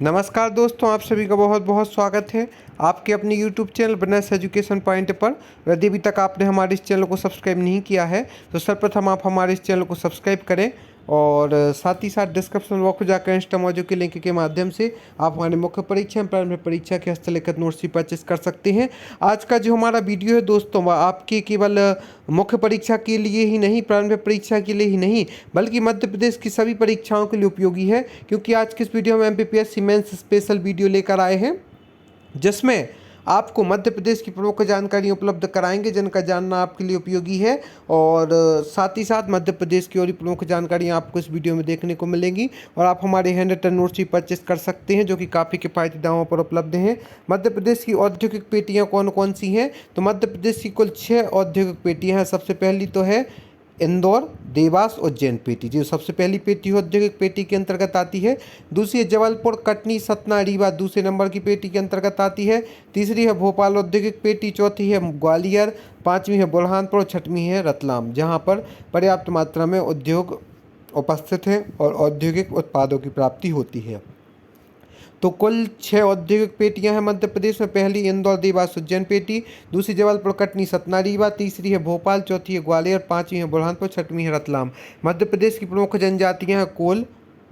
नमस्कार दोस्तों, आप सभी का बहुत बहुत स्वागत है आपके अपने यूट्यूब चैनल बनस एजुकेशन पॉइंट पर। यदि अभी तक आपने हमारे इस चैनल को सब्सक्राइब नहीं किया है तो सर्वप्रथम आप हमारे इस चैनल को सब्सक्राइब करें और साथ ही साथ डिस्क्रिप्शन बॉक्स में जाकर इंस्टा मौजू के लिंक के माध्यम से आप हमारे मुख्य परीक्षा एवं प्रारंभिक परीक्षा के हस्तलिखित नोट्स भी परचेस कर सकते हैं। आज का जो हमारा वीडियो है दोस्तों, वह आपके केवल मुख्य परीक्षा के लिए ही नहीं, प्रारंभिक परीक्षा के लिए ही नहीं, बल्कि मध्य प्रदेश की सभी परीक्षाओं के लिए उपयोगी है। क्योंकि आज के इस वीडियो में एमपीपीएससी मेंस स्पेशल वीडियो लेकर आए हैं, जिसमें आपको मध्य प्रदेश की प्रमुख जानकारी उपलब्ध कराएंगे जिनका जानना आपके लिए उपयोगी है। और साथ ही साथ मध्य प्रदेश की और भी प्रमुख जानकारियाँ आपको इस वीडियो में देखने को मिलेंगी और आप हमारे हैंड रिटन नोट्स भी परचेस कर सकते हैं, जो कि काफ़ी किफ़ायती दामों पर उपलब्ध हैं। मध्य प्रदेश की औद्योगिक पेटियाँ कौन कौन सी हैं? तो मध्य प्रदेश की कुल 6 औद्योगिक पेटियाँ हैं। सबसे पहली तो है इंदौर, देवास, उज्जैन पेटी, जो सबसे पहली पेटी औद्योगिक पेटी के अंतर्गत आती है। दूसरी है जबलपुर, कटनी, सतना, रीवा, दूसरे नंबर की पेटी के अंतर्गत आती है। तीसरी है भोपाल औद्योगिक पेटी, चौथी है ग्वालियर, पांचवी है बुरहानपुर, छठवीं है रतलाम, जहां पर पर्याप्त मात्रा में उद्योग उपस्थित हैं और औद्योगिक उत्पादों की प्राप्ति होती है। तो कुल 6 औद्योगिक पेटियां हैं मध्य प्रदेश में। पहली इंदौर, देवास, उज्जैन पेटी, दूसरी जबलपुर, कटनी, सतना, रीवा, तीसरी है भोपाल, चौथी है ग्वालियर, पांचवी है बुरहानपुर, छठवीं है रतलाम। मध्य प्रदेश की प्रमुख जनजातियां हैं कोल,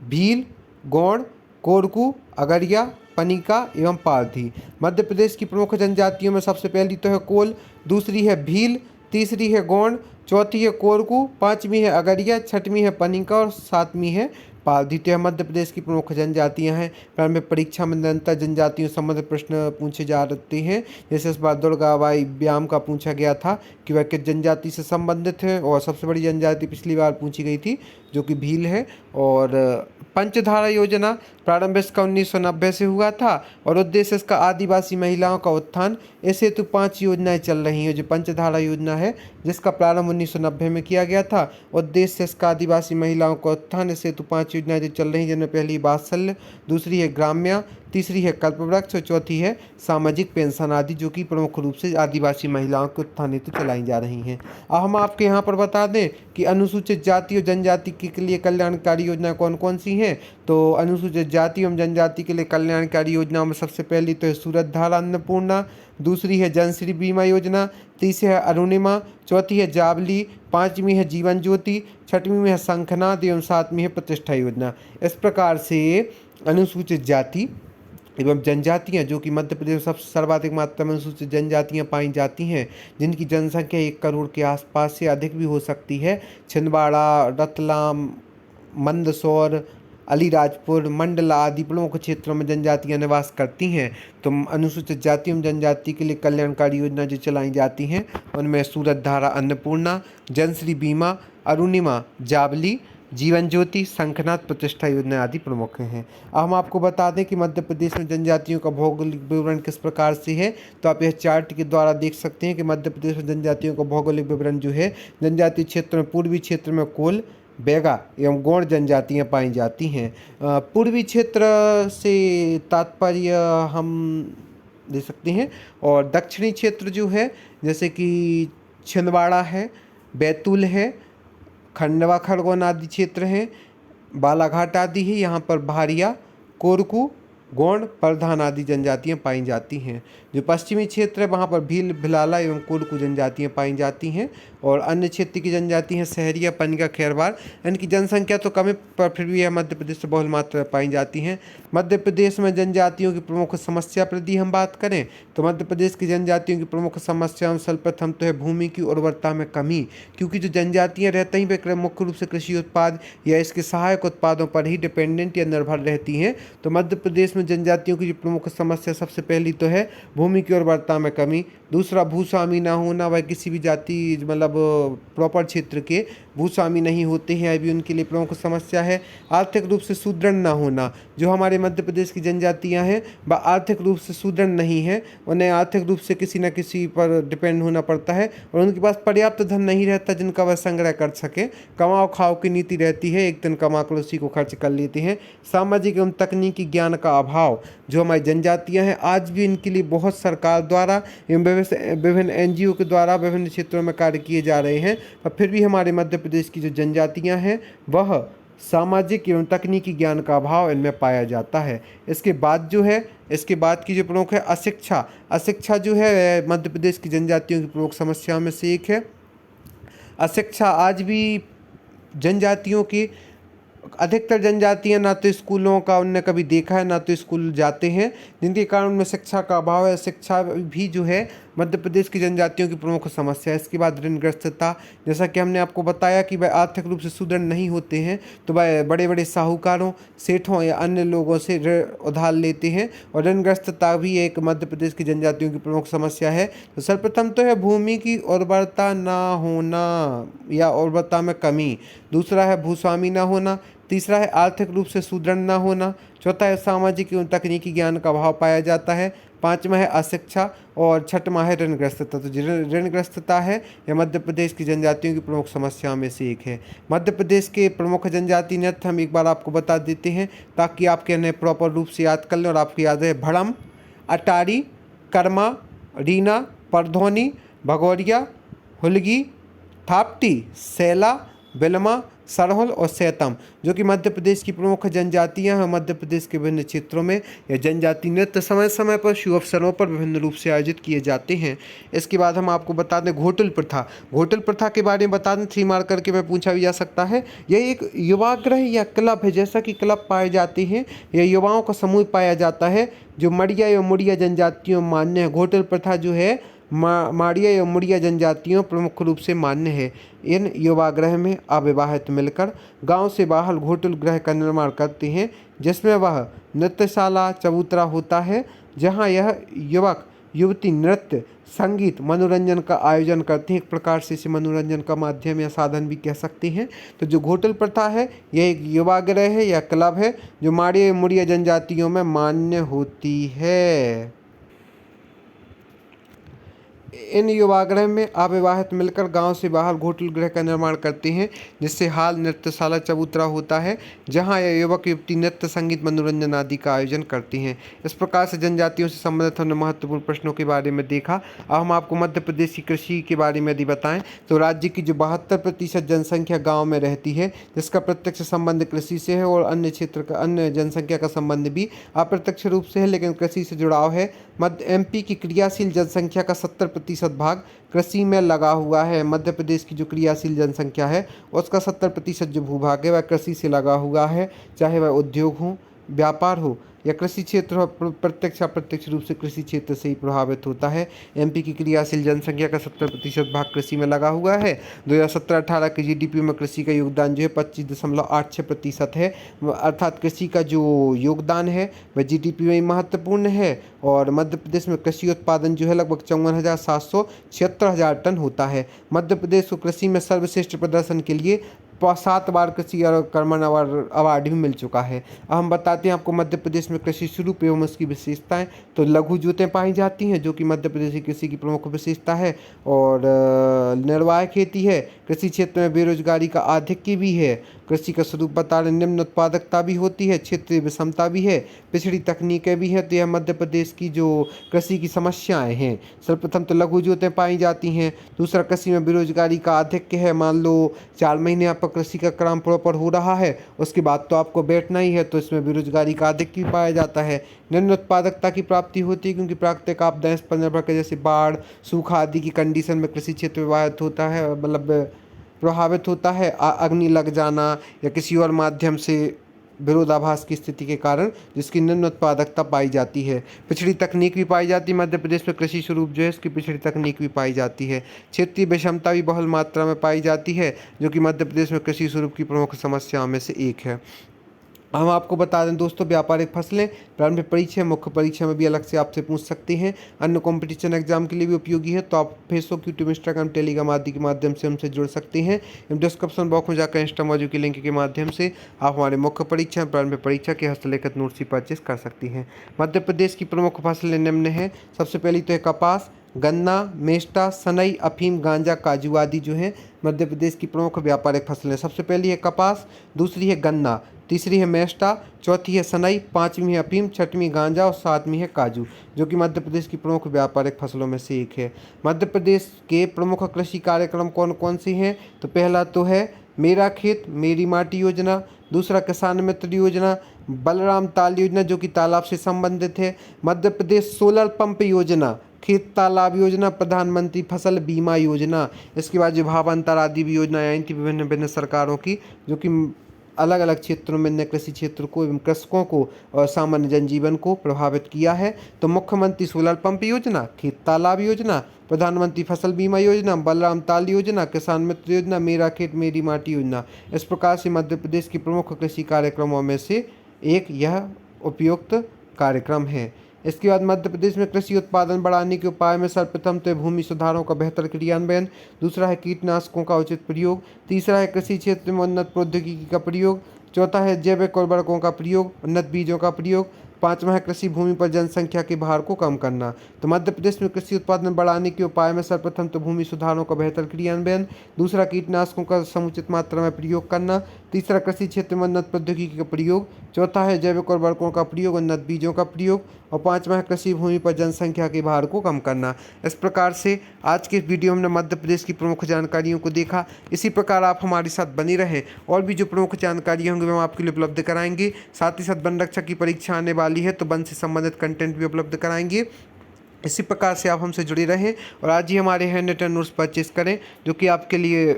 भील, गौड़, कोरकू, अगरिया, पनिका एवं पारधी। मध्य प्रदेश की प्रमुख जनजातियों में सबसे पहली तो है कोल, दूसरी है भील, तीसरी है गौड़, चौथी है कोरकू, पाँचवीं है अगरिया, छठवीं है पनिका और सातवीं है द्वितीय मध्य प्रदेश की प्रमुख जनजातियां हैं। प्रारंभिक परीक्षा में निरंतर जनजातियों संबंधित प्रश्न पूछे जा रहे हैं। जैसे इस बार दुर्गाबाई व्यायाम का पूछा गया था कि वह किस जनजाति से संबंधित है, और सबसे बड़ी जनजाति पिछली बार पूछी गई थी जो कि भील है। और पंचधारा योजना प्रारंभ इसका 1990 से हुआ था और उद्देश्य इसका आदिवासी महिलाओं का उत्थान। इस हेतु 5 योजनाएं चल रही हैं। जो पंचधारा योजना है जिसका प्रारंभ 1990 में किया गया था, उद्देश्य इसका आदिवासी महिलाओं का उत्थान। इस हेतु 5 योजनाएं जो चल रही हैं, जिनमें पहली वात्सल्य, दूसरी है ग्राम्या, तीसरी है कल्पवृक्ष और चौथी है सामाजिक पेंशन आदि, जो कि प्रमुख रूप से आदिवासी महिलाओं के उत्थान हेतु चलाई जा रही हैं। अब हम आपके यहाँ पर बता दें कि अनुसूचित जाति और जनजाति के लिए कल्याणकारी योजना कौन कौन सी हैं। तो अनुसूचित जाति एवं जनजाति के लिए कल्याणकारी योजनाओं में सबसे पहली तो है सूरत धारा अन्नपूर्णा, दूसरी है जनश्री बीमा योजना, तीसरी है अरुणिमा, चौथी है जावली, पाँचवीं है जीवन ज्योति, छठवीं में है शंखनाद एवं सातवीं है प्रतिष्ठा योजना। इस प्रकार से अनुसूचित जाति एवं जनजातियां, जो कि मध्य प्रदेश में सबसे सर्वाधिक मात्रा में अनुसूचित जनजातियां पाई जाती हैं, जिनकी जनसंख्या 1 करोड़ के आसपास से अधिक भी हो सकती है। छिंदवाड़ा, रतलाम, मंदसौर, अलीराजपुर, मंडला आदि प्रमुख क्षेत्रों में जनजातियां निवास करती हैं। तो अनुसूचित जाति एवं जनजाति के लिए कल्याणकारी योजना जो चलाई जाती हैं, उनमें सूरत धारा अन्नपूर्णा, जनश्री बीमा, अरुणिमा, जावली, जीवन ज्योति, शंखनाद, प्रतिष्ठा योजना आदि प्रमुख हैं। अब हम आपको बता दें कि मध्य प्रदेश में जनजातियों का भौगोलिक विवरण किस प्रकार से है। तो आप यह चार्ट के द्वारा देख सकते हैं कि मध्य प्रदेश में जनजातियों का भौगोलिक विवरण जो है, जनजातीय क्षेत्र में पूर्वी क्षेत्र में कोल, बैगा एवं गौड़ जनजातियाँ पाई जाती हैं। पूर्वी क्षेत्र से तात्पर्य हम दे सकते हैं। और दक्षिणी क्षेत्र जो है, जैसे कि छिंदवाड़ा है, बैतूल है, खंडवा खरगोन आदि क्षेत्र हैं, बालाघाट आदि है। यहाँ पर भारिया, कोरकू, गौड़, प्रधान आदि जनजातियाँ पाई जाती हैं। जो पश्चिमी क्षेत्र है, वहाँ पर भील, भिलाला एवं कोरकू जनजातियाँ पाई जाती हैं। और अन्य क्षेत्र की जनजाति हैं सहरिया, पनिका, खेरवार। इनकी जनसंख्या तो कम है पर फिर भी यह मध्य प्रदेश से बहुल मात्रा में पाई जाती हैं। मध्य प्रदेश में जनजातियों की प्रमुख समस्या यदि हम बात करें तो मध्य प्रदेश की जनजातियों की प्रमुख समस्याओं सर्वप्रथम तो है भूमि की उर्वरता में कमी। क्योंकि जो जनजातियाँ रहती हैं वे मुख्य रूप से कृषि उत्पाद या इसके सहायक उत्पादों पर ही डिपेंडेंट या निर्भर रहती हैं। तो मध्य प्रदेश में जनजातियों की जो प्रमुख समस्या सबसे पहली तो है भूमि की उर्वरता में कमी। दूसरा भूस्वामी ना होना, वह किसी भी जाति मतलब प्रॉपर क्षेत्र के भूस्वामी नहीं होते हैं, अभी उनके लिए प्रमुख समस्या है। आर्थिक रूप से सुदृढ़ ना होना, जो हमारे मध्य प्रदेश की जनजातियां हैं वह आर्थिक रूप से सुदृढ़ नहीं है, उन्हें आर्थिक रूप से किसी न किसी पर डिपेंड होना पड़ता है और उनके पास पर्याप्त धन नहीं रहता जिनका वह संग्रह कर सके। कमाओ खाओ की नीति रहती है, एक दिन कमा कर उसी को खर्च कर लेते हैं। सामाजिक एवं तकनीकी ज्ञान का अभाव, जो हमारी जनजातियाँ हैं आज भी इनके लिए बहुत सरकार द्वारा एवं विभिन्न NGO के द्वारा विभिन्न क्षेत्रों में कार्य किए जा रहे हैं, पर फिर भी हमारे मध्य प्रदेश की जो जनजातियां हैं वह सामाजिक एवं तकनीकी ज्ञान का अभाव इनमें पाया जाता है। इसके बाद जो है, इसके बाद की जो प्रमुख है अशिक्षा। अशिक्षा जो है मध्य प्रदेश की जनजातियों की प्रमुख समस्याओं में से एक है। अशिक्षा आज भी जनजातियों की, अधिकतर जनजातियां ना तो स्कूलों का उनने कभी देखा है ना तो स्कूल जाते हैं, जिनके कारण उनमें शिक्षा का अभाव है। शिक्षा भी जो है मध्य प्रदेश की जनजातियों की प्रमुख समस्या है। इसके बाद ऋणग्रस्तता, जैसा कि हमने आपको बताया कि वह आर्थिक रूप से सुदृढ़ नहीं होते हैं तो वह बड़े बड़े साहूकारों, सेठों या अन्य लोगों से ऋण उधार लेते हैं, और ऋणग्रस्तता भी एक मध्य प्रदेश की जनजातियों की प्रमुख समस्या है। तो सर्वप्रथम तो है भूमि की उर्वरता ना होना या उर्वरता में कमी, दूसरा है भूस्वामी ना होना, तीसरा है आर्थिक रूप से सुदृढ़ न होना, चौथा है सामाजिक एवं तकनीकी ज्ञान का अभाव पाया जाता है, पांचवा है अशिक्षा, और छठवां है ऋणग्रस्तता। तो ऋणग्रस्तता है यह मध्य प्रदेश की जनजातियों की प्रमुख समस्याओं में से एक है। मध्य प्रदेश के प्रमुख जनजाति नृत्य हम एक बार आपको बता देते हैं ताकि आपके इन्हें प्रॉपर रूप से याद कर लें और आपको याद है। भड़म, अटारी, कर्मा, रीना, परधोनी, भगौरिया, हुलगी, थाप्टी, सैला, बिलमा, सरहुल और सैतम, जो कि मध्य प्रदेश की प्रमुख जनजातियां हैं। मध्य प्रदेश के विभिन्न क्षेत्रों में यह जनजाति नृत्य समय समय पर शुभ अवसरों पर विभिन्न रूप से आयोजित किए जाते हैं। इसके बाद हम आपको बता दें घोटुल प्रथा। घोटुल प्रथा के बारे में बता दें, 3 मार्क करके मैं पूछा भी जा सकता है। यह एक युवाग्रह या क्लब है। जैसा कि क्लब पाए जाते हैं, यह युवाओं का समूह पाया जाता है जो मड़िया एवं मुड़िया जनजातियों मान्य है। घोटुल प्रथा जो है माड़िया एवं मुड़िया जनजातियों प्रमुख रूप से मान्य है। इन युवागृह में अविवाहित मिलकर गांव से बाहर घोटुल गृह का निर्माण करते हैं, जिसमें वह नृत्यशाला चबूतरा होता है, जहां यह युवक युवती नृत्य, संगीत, मनोरंजन का आयोजन करते हैं। एक प्रकार से इसे मनोरंजन का माध्यम या साधन भी कह सकते हैं। तो जो घोटुल प्रथा है यह एक युवागृह है या क्लब है जो माड़िया एवं मुड़िया जनजातियों में मान्य होती है। इन युवागृह में अविवाहित मिलकर गांव से बाहर घोटुल गृह का निर्माण करते हैं, जिससे हाल नृत्यशाला चबूतरा होता है, जहां यह युवक युवती नृत्य, संगीत, मनोरंजन आदि का आयोजन करती हैं। इस प्रकार से जनजातियों से संबंधित हमने महत्वपूर्ण प्रश्नों के बारे में देखा। अब हम आपको मध्य प्रदेश की कृषि के बारे में यदि बताएं तो राज्य की जो 72% जनसंख्या गाँव में रहती है, जिसका प्रत्यक्ष संबंध कृषि से है, और अन्य क्षेत्र का अन्य जनसंख्या का संबंध भी अप्रत्यक्ष रूप से है लेकिन कृषि से जुड़ाव है। मध्य एमपी की क्रियाशील जनसंख्या का 70% भाग कृषि में लगा हुआ है। मध्य प्रदेश की जो क्रियाशील जनसंख्या है उसका 70% जो भूभाग है वह कृषि से लगा हुआ है, चाहे वह उद्योग हो, व्यापार हो या कृषि क्षेत्र हो, प्रत्यक्ष अप्रत्यक्ष रूप से कृषि क्षेत्र से ही प्रभावित होता है। एमपी की क्रियाशील जनसंख्या का 70% भाग कृषि में लगा हुआ है। 2017-18 के जीडीपी में कृषि का योगदान जो है 25.86% है, अर्थात कृषि का जो योगदान है वह जीडीपी में महत्वपूर्ण है। और मध्य प्रदेश में कृषि उत्पादन जो है लगभग 54,776 टन होता है। मध्य प्रदेश को कृषि में सर्वश्रेष्ठ प्रदर्शन के लिए 7 बार कृषि और कर्मण अवार्ड भी मिल चुका है। अब हम बताते हैं आपको मध्य प्रदेश में कृषि स्वरूप एवं उसकी विशेषताएं। तो लघु जोतें पाई जाती हैं जो कि मध्य प्रदेश की कृषि की प्रमुख विशेषता है, और निर्वाह खेती है। कृषि क्षेत्र में बेरोजगारी का आधिक्य भी है। कृषि का स्वरूप बता रहे, निम्न उत्पादकता भी होती है, क्षेत्रीय विषमता भी है, पिछड़ी तकनीकें भी है। तो यह मध्य प्रदेश की जो कृषि की समस्याएं हैं। सर्वप्रथम तो लघु जोतें पाई जाती हैं, दूसरा कृषि में बेरोजगारी का आधिक्य है। मान लो 4 महीने आपका कृषि का काम प्रॉपर हो रहा है, उसके बाद तो आपको बैठना ही है, तो इसमें बेरोजगारी का आधिक्य भी पाया जाता है। निम्न उत्पादकता की प्राप्ति होती है क्योंकि प्राकृतिक आपदाएं इस पर निर्भर कर, जैसे बाढ़, सूखा आदि की कंडीशन में कृषि क्षेत्र प्रभावित होता है, प्रभावित होता है। अग्नि लग जाना या किसी और माध्यम से विरोधाभास की स्थिति के कारण, जिसकी निम्न उत्पादकता पाई जाती है। पिछड़ी तकनीक भी पाई जाती है। मध्य प्रदेश में कृषि स्वरूप जो है इसकी पिछड़ी तकनीक भी पाई जाती है। क्षेत्रीय विषमता भी बहुल मात्रा में पाई जाती है, जो कि मध्य प्रदेश में कृषि स्वरूप की प्रमुख समस्याओं में से एक है। हम आपको बता दें दोस्तों, व्यापारिक फसलें प्रारंभिक परीक्षा, मुख्य परीक्षा में भी अलग से आपसे पूछ सकते हैं, अन्य कंपटीशन एग्जाम के लिए भी उपयोगी है। तो आप फेसबुक, यूट्यूब, इंस्टाग्राम, टेलीग्राम आदि के माध्यम से हमसे जुड़ सकते हैं। डिस्क्रिप्शन बॉक्स में जाकर इंस्टा मौजू के लिंक के माध्यम से आप हमारे मुख्य परीक्षा, प्रारंभिक परीक्षा के हस्तलिखित नोट्स ही परचेस कर सकती हैं। मध्य प्रदेश की प्रमुख फसलें निम्न हैं। सबसे पहली तो है कपास, गन्ना, मेस्टा, सनई, अफीम, गांजा, काजू आदि जो हैं मध्य प्रदेश की प्रमुख व्यापारिक फसलें। सबसे पहली है कपास, दूसरी है गन्ना, तीसरी है मेस्टा, चौथी है सनई, पाँचवीं है अफीम, छठवीं गांजा और सातवीं है काजू, जो कि मध्य प्रदेश की प्रमुख व्यापारिक फसलों में से एक है। मध्य प्रदेश के प्रमुख कृषि कार्यक्रम कौन कौन से हैं? तो पहला तो है मेरा खेत मेरी माटी योजना, दूसरा किसान मित्र योजना, बलराम ताल योजना जो कि तालाब से संबंधित है, मध्य प्रदेश सोलर पंप योजना, खेत तालाब योजना, प्रधानमंत्री फसल बीमा योजना। इसके बाद जो भावांतर आदि भी योजनाएं आई थी विभिन्न विभिन्न सरकारों की, जो कि अलग अलग क्षेत्रों में नए कृषि क्षेत्र को एवं कृषकों को और सामान्य जनजीवन को प्रभावित किया है। तो मुख्यमंत्री सोलर पंप योजना, खेत तालाब योजना, प्रधानमंत्री फसल बीमा योजना, बलराम ताल योजना, किसान मित्र योजना, मेरा खेत मेरी माटी योजना। इस प्रकार से मध्य प्रदेश के प्रमुख कृषि कार्यक्रमों में से एक यह उपयुक्त कार्यक्रम है। इसके बाद मध्य प्रदेश में कृषि उत्पादन बढ़ाने के उपाय में सर्वप्रथम तो भूमि सुधारों का बेहतर क्रियान्वयन, दूसरा है कीटनाशकों का उचित प्रयोग, तीसरा है कृषि क्षेत्र में उन्नत प्रौद्योगिकी का प्रयोग, चौथा है जैविक उर्वरकों का प्रयोग, उन्नत बीजों का प्रयोग, पांचवा है कृषि भूमि पर जनसंख्या के भार को कम करना। तो मध्य प्रदेश में कृषि उत्पादन बढ़ाने के उपाय में सर्वप्रथम तो भूमि सुधारों का बेहतर क्रियान्वयन, दूसरा कीटनाशकों का समुचित मात्रा में प्रयोग करना, तीसरा कृषि क्षेत्र में उन्नत प्रौद्योगिकी का प्रयोग, चौथा है जैविक उर्वरकों का प्रयोग, उन्नत बीजों का प्रयोग और पांचवा है कृषि भूमि पर जनसंख्या के भार को कम करना। इस प्रकार से आज के वीडियो में मध्य प्रदेश की प्रमुख जानकारियों को देखा। इसी प्रकार आप हमारे साथ बने रहें और भी जो प्रमुख जानकारियाँ होंगी हम आपके लिए उपलब्ध कराएंगे। साथ ही साथ वन रक्षक की परीक्षा आने वाली है तो वन से संबंधित कंटेंट भी उपलब्ध कराएंगे। इसी प्रकार से आप हमसे जुड़े रहें और आज ही हमारे हैंड रिटन नोट्स परचेस करें जो कि आपके लिए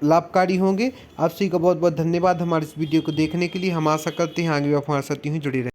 लाभकारी होंगे। आप सभी का बहुत बहुत धन्यवाद हमारे इस वीडियो को देखने के लिए। हम आशा करते हैं आगे भी आप हमारे साथ यूँ ही जुड़े रहें।